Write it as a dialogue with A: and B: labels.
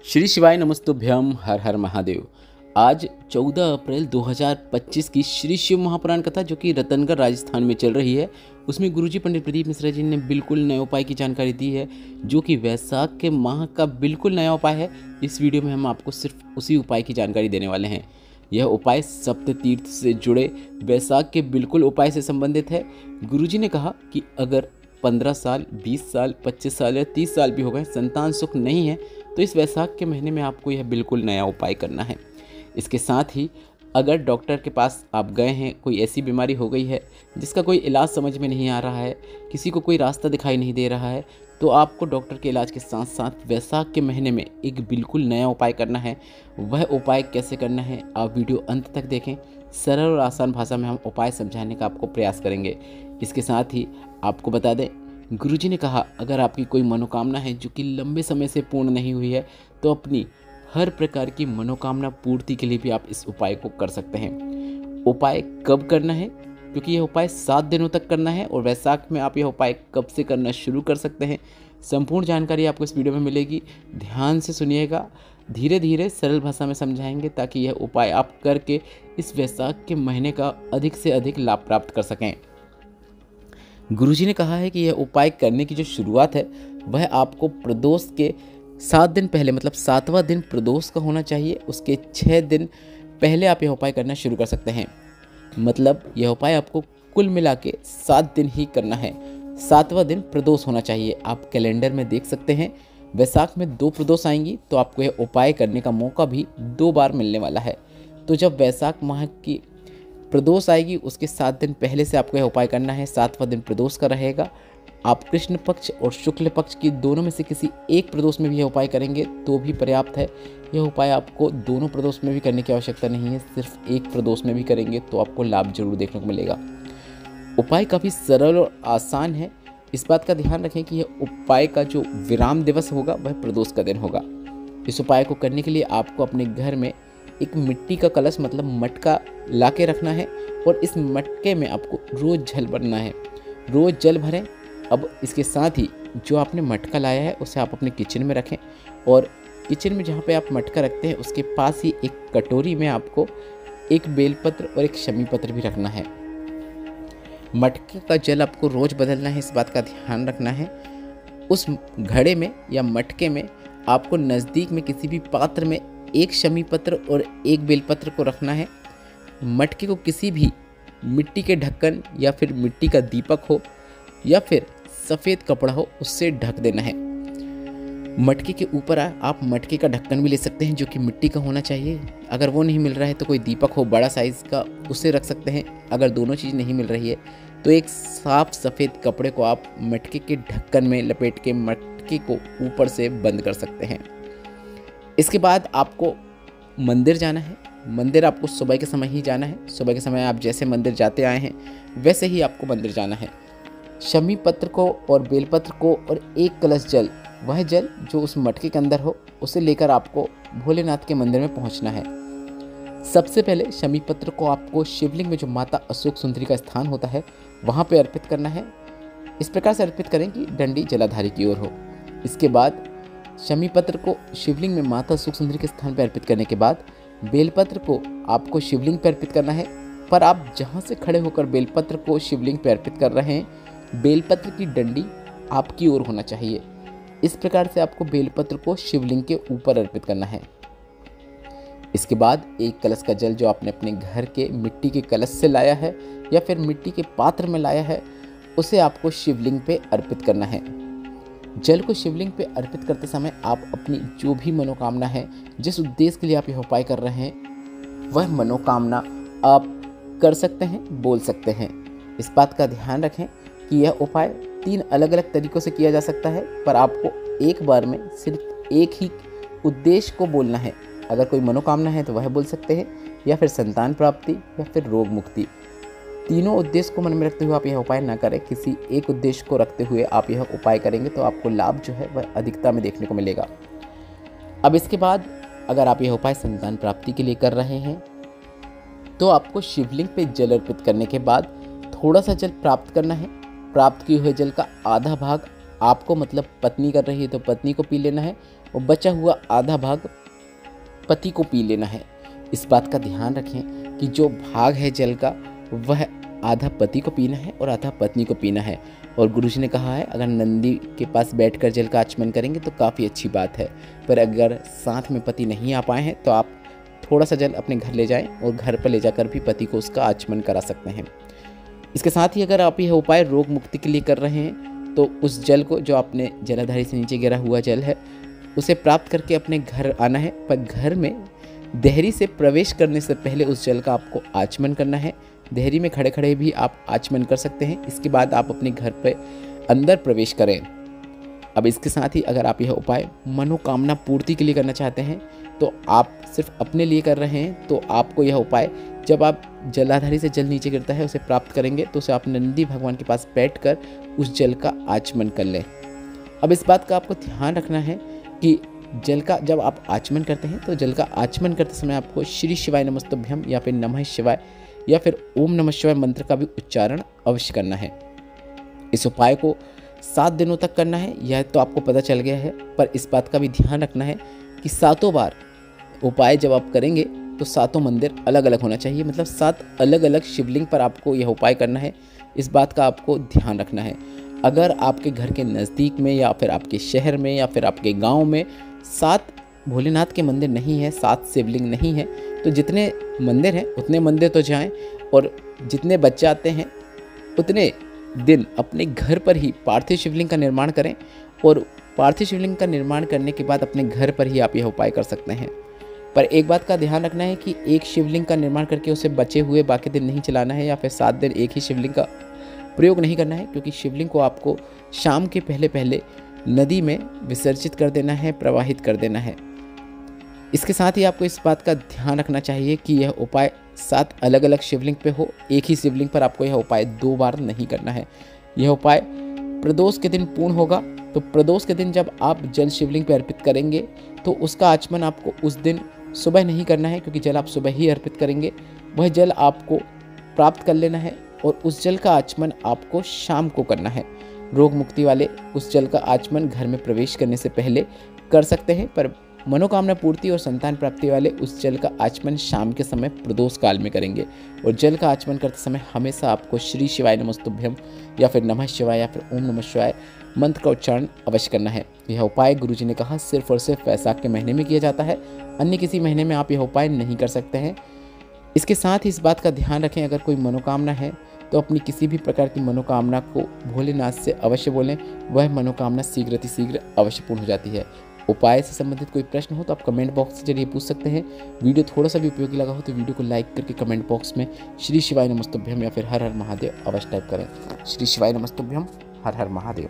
A: श्री शिवाय नमस्तुभ्यम, हर हर महादेव। आज 14 अप्रैल 2025 की श्री शिव महापुराण कथा जो कि रतनगढ़ राजस्थान में चल रही है, उसमें गुरुजी पंडित प्रदीप मिश्रा जी ने बिल्कुल नए उपाय की जानकारी दी है, जो कि वैशाख के माह का बिल्कुल नया उपाय है। इस वीडियो में हम आपको सिर्फ उसी उपाय की जानकारी देने वाले हैं। यह उपाय सप्त तीर्थ से जुड़े वैशाख के बिल्कुल उपाय से संबंधित है। गुरुजी ने कहा कि अगर 15 साल, 20 साल, 25 साल या 30 साल भी हो गए, संतान सुख नहीं है, तो इस वैशाख के महीने में आपको यह बिल्कुल नया उपाय करना है। इसके साथ ही अगर डॉक्टर के पास आप गए हैं, कोई ऐसी बीमारी हो गई है जिसका कोई इलाज समझ में नहीं आ रहा है, किसी को कोई रास्ता दिखाई नहीं दे रहा है, तो आपको डॉक्टर के इलाज के साथ साथ वैशाख के महीने में एक बिल्कुल नया उपाय करना है। वह उपाय कैसे करना है, आप वीडियो अंत तक देखें। सरल और आसान भाषा में हम उपाय समझाने का आपको प्रयास करेंगे। इसके साथ ही आपको बता दें, गुरुजी ने कहा अगर आपकी कोई मनोकामना है जो कि लंबे समय से पूर्ण नहीं हुई है, तो अपनी हर प्रकार की मनोकामना पूर्ति के लिए भी आप इस उपाय को कर सकते हैं। उपाय कब करना है, क्योंकि यह उपाय 7 दिनों तक करना है और वैशाख में आप यह उपाय कब से करना शुरू कर सकते हैं, संपूर्ण जानकारी आपको इस वीडियो में मिलेगी। ध्यान से सुनिएगा, धीरे धीरे सरल भाषा में समझाएंगे ताकि यह उपाय आप करके इस वैशाख के महीने का अधिक से अधिक लाभ प्राप्त कर सकें। गुरुजी ने कहा है कि यह उपाय करने की जो शुरुआत है वह आपको प्रदोष के 7 दिन पहले, मतलब 7वां दिन प्रदोष का होना चाहिए, उसके 6 दिन पहले आप यह उपाय करना शुरू कर सकते हैं। मतलब यह उपाय आपको कुल मिला के 7 दिन ही करना है। 7वां दिन प्रदोष होना चाहिए। आप कैलेंडर में देख सकते हैं, वैशाख में 2 प्रदोष आएंगी, तो आपको यह उपाय करने का मौका भी 2 बार मिलने वाला है। तो जब वैशाख माह की प्रदोष आएगी, उसके 7 दिन पहले से आपको यह उपाय करना है। 7वां दिन प्रदोष का रहेगा। आप कृष्ण पक्ष और शुक्ल पक्ष की दोनों में से किसी एक प्रदोष में भी यह उपाय करेंगे तो भी पर्याप्त है। यह उपाय आपको दोनों प्रदोष में भी करने की आवश्यकता नहीं है, सिर्फ एक प्रदोष में भी करेंगे तो आपको लाभ जरूर देखने को मिलेगा। उपाय काफ़ी सरल और आसान है। इस बात का ध्यान रखें कि यह उपाय का जो विराम दिवस होगा वह प्रदोष का दिन होगा। इस उपाय को करने के लिए आपको अपने घर में एक मिट्टी का कलश, मतलब मटका ला के रखना है और इस मटके में आपको रोज़ जल भरना है। रोज़ जल भरें। अब इसके साथ ही जो आपने मटका लाया है उसे आप अपने किचन में रखें और किचन में जहाँ पे आप मटका रखते हैं उसके पास ही एक कटोरी में आपको एक बेलपत्र और एक शमी पत्र भी रखना है। मटके का जल आपको रोज़ बदलना है, इस बात का ध्यान रखना है। उस घड़े में या मटके में आपको नज़दीक में किसी भी पात्र में एक शमी पत्र और एक बेलपत्र को रखना है। मटके को किसी भी मिट्टी के ढक्कन या फिर मिट्टी का दीपक हो या फिर सफ़ेद कपड़ा हो, उससे ढक देना है। मटके के ऊपर आप मटके का ढक्कन भी ले सकते हैं जो कि मिट्टी का होना चाहिए। अगर वो नहीं मिल रहा है तो कोई दीपक हो बड़ा साइज़ का, उसे रख सकते हैं। अगर दोनों चीज़ नहीं मिल रही है तो एक साफ सफ़ेद कपड़े को आप मटके के ढक्कन में लपेट के मटके को ऊपर से बंद कर सकते हैं। इसके बाद आपको मंदिर जाना है। मंदिर आपको सुबह के समय ही जाना है। सुबह के समय आप जैसे मंदिर जाते आए हैं वैसे ही आपको मंदिर जाना है। शमी पत्र को और बेलपत्र को और एक कलश जल, वह जल जो उस मटके के अंदर हो, उसे लेकर आपको भोलेनाथ के मंदिर में पहुंचना है। सबसे पहले शमी पत्र को आपको शिवलिंग में जो माता अशोक सुंदरी का स्थान होता है वहाँ पे अर्पित करना है। इस प्रकार से अर्पित करें कि डंडी जलाधारी की ओर हो। इसके बाद शमी पत्र को शिवलिंग में माता सुख सुंदरी के स्थान पर अर्पित करने के बाद बेलपत्र को आपको शिवलिंग पर अर्पित करना है। पर आप जहाँ से खड़े होकर बेलपत्र को शिवलिंग पर अर्पित कर रहे हैं, बेलपत्र की डंडी आपकी ओर होना चाहिए। इस प्रकार से आपको बेलपत्र को शिवलिंग के ऊपर अर्पित करना है। इसके बाद एक कलश का जल जो आपने अपने घर के मिट्टी के कलश से लाया है या फिर मिट्टी के पात्र में लाया है, उसे आपको शिवलिंग पे अर्पित करना है। जल को शिवलिंग पे अर्पित करते समय आप अपनी जो भी मनोकामना है, जिस उद्देश्य के लिए आप यह उपाय कर रहे हैं, वह मनोकामना आप कर सकते हैं, बोल सकते हैं। इस बात का ध्यान रखें कि यह उपाय 3 अलग अलग तरीक़ों से किया जा सकता है, पर आपको एक बार में सिर्फ एक ही उद्देश्य को बोलना है। अगर कोई मनोकामना है तो वह बोल सकते हैं, या फिर संतान प्राप्ति या फिर रोग मुक्ति। तीनों उद्देश्य को मन में रखते हुए आप यह उपाय ना करें। किसी एक उद्देश्य को रखते हुए आप यह उपाय करेंगे तो आपको लाभ जो है वह अधिकता में देखने को मिलेगा। अब इसके बाद अगर आप यह उपाय संतान प्राप्ति के लिए कर रहे हैं तो आपको शिवलिंग पे जल अर्पित करने के बाद थोड़ा सा जल प्राप्त करना है। प्राप्त किए हुए जल का आधा भाग आपको, मतलब पत्नी कर रही है तो पत्नी को पी लेना है, और बचा हुआ आधा भाग पति को पी लेना है। इस बात का ध्यान रखें कि जो भाग है जल का वह आधा पति को पीना है और आधा पत्नी को पीना है। और गुरुजी ने कहा है अगर नंदी के पास बैठकर जल का आचमन करेंगे तो काफ़ी अच्छी बात है, पर अगर साथ में पति नहीं आ पाए हैं तो आप थोड़ा सा जल अपने घर ले जाएं और घर पर ले जाकर भी पति को उसका आचमन करा सकते हैं। इसके साथ ही अगर आप यह उपाय रोग मुक्ति के लिए कर रहे हैं तो उस जल को, जो आपने जलाधारी से नीचे गिरा हुआ जल है, उसे प्राप्त करके अपने घर आना है। पर घर में देहरी से प्रवेश करने से पहले उस जल का आपको आचमन करना है। देहरी में खड़े खड़े भी आप आचमन कर सकते हैं। इसके बाद आप अपने घर पे अंदर प्रवेश करें। अब इसके साथ ही अगर आप यह उपाय मनोकामना पूर्ति के लिए करना चाहते हैं तो आप सिर्फ अपने लिए कर रहे हैं, तो आपको यह उपाय जब आप जलाधारी से जल नीचे गिरता है उसे प्राप्त करेंगे तो उसे आप नंदी भगवान के पास बैठकर उस जल का आचमन कर लें। अब इस बात का आपको ध्यान रखना है कि जल का जब आप आचमन करते हैं तो जल का आचमन करते समय आपको श्री शिवाय नमस्तुभ्यम या फिर नमः शिवाय या फिर ओम नमः शिवाय मंत्र का भी उच्चारण अवश्य करना है। इस उपाय को 7 दिनों तक करना है, यह तो आपको पता चल गया है, पर इस बात का भी ध्यान रखना है कि 7 बार उपाय जब आप करेंगे तो 7 मंदिर अलग अलग होना चाहिए, मतलब 7 अलग अलग शिवलिंग पर आपको यह उपाय करना है। इस बात का आपको ध्यान रखना है। अगर आपके घर के नज़दीक में या फिर आपके शहर में या फिर आपके गांव में 7 भोलेनाथ के मंदिर नहीं है, 7 शिवलिंग नहीं है, तो जितने मंदिर हैं उतने मंदिर तो जाएं और जितने बच्चे आते हैं उतने दिन अपने घर पर ही पार्थिव शिवलिंग का निर्माण करें। और पार्थिव शिवलिंग का निर्माण करने के बाद अपने घर पर ही आप यह उपाय कर सकते हैं। पर एक बात का ध्यान रखना है कि एक शिवलिंग का निर्माण करके उसे बचे हुए बाकी दिन नहीं चलाना है या फिर 7 दिन एक ही शिवलिंग का प्रयोग नहीं करना है, क्योंकि शिवलिंग को आपको शाम के पहले पहले नदी में विसर्जित कर देना है, प्रवाहित कर देना है। इसके साथ ही आपको इस बात का ध्यान रखना चाहिए कि यह उपाय 7 अलग अलग शिवलिंग पे हो, एक ही शिवलिंग पर आपको यह उपाय 2 बार नहीं करना है। यह उपाय प्रदोष के दिन पूर्ण होगा, तो प्रदोष के दिन जब आप जल शिवलिंग पर अर्पित करेंगे तो उसका आचमन आपको उस दिन सुबह नहीं करना है, क्योंकि जल आप सुबह ही अर्पित करेंगे। वह जल आपको प्राप्त कर लेना है और उस जल का आचमन आपको शाम को करना है। रोग मुक्ति वाले उस जल का आचमन घर में प्रवेश करने से पहले कर सकते हैं, पर मनोकामना पूर्ति और संतान प्राप्ति वाले उस जल का आचमन शाम के समय प्रदोष काल में करेंगे। और जल का आचमन करते समय हमेशा आपको श्री शिवाय नमस्तुभ्यम या फिर नमः शिवाय या फिर ओम नमः शिवाय मंत्र का उच्चारण अवश्य करना है। यह उपाय गुरुजी ने कहा सिर्फ और सिर्फ वैशाख के महीने में किया जाता है, अन्य किसी महीने में आप यह उपाय नहीं कर सकते हैं। इसके साथ ही इस बात का ध्यान रखें, अगर कोई मनोकामना है तो अपनी किसी भी प्रकार की मनोकामना को भोलेनाथ से अवश्य बोलें, वह मनोकामना शीघ्र अवश्य पूर्ण हो जाती है। उपाय से संबंधित कोई प्रश्न हो तो आप कमेंट बॉक्स के जरिए पूछ सकते हैं। वीडियो थोड़ा सा भी उपयोगी लगा हो तो वीडियो को लाइक करके कमेंट बॉक्स में श्री शिवाय नमस्तुभ्यम या फिर हर हर महादेव अवश्य टाइप करें। श्री शिवाय नमस्तुभ्यम, हर हर महादेव।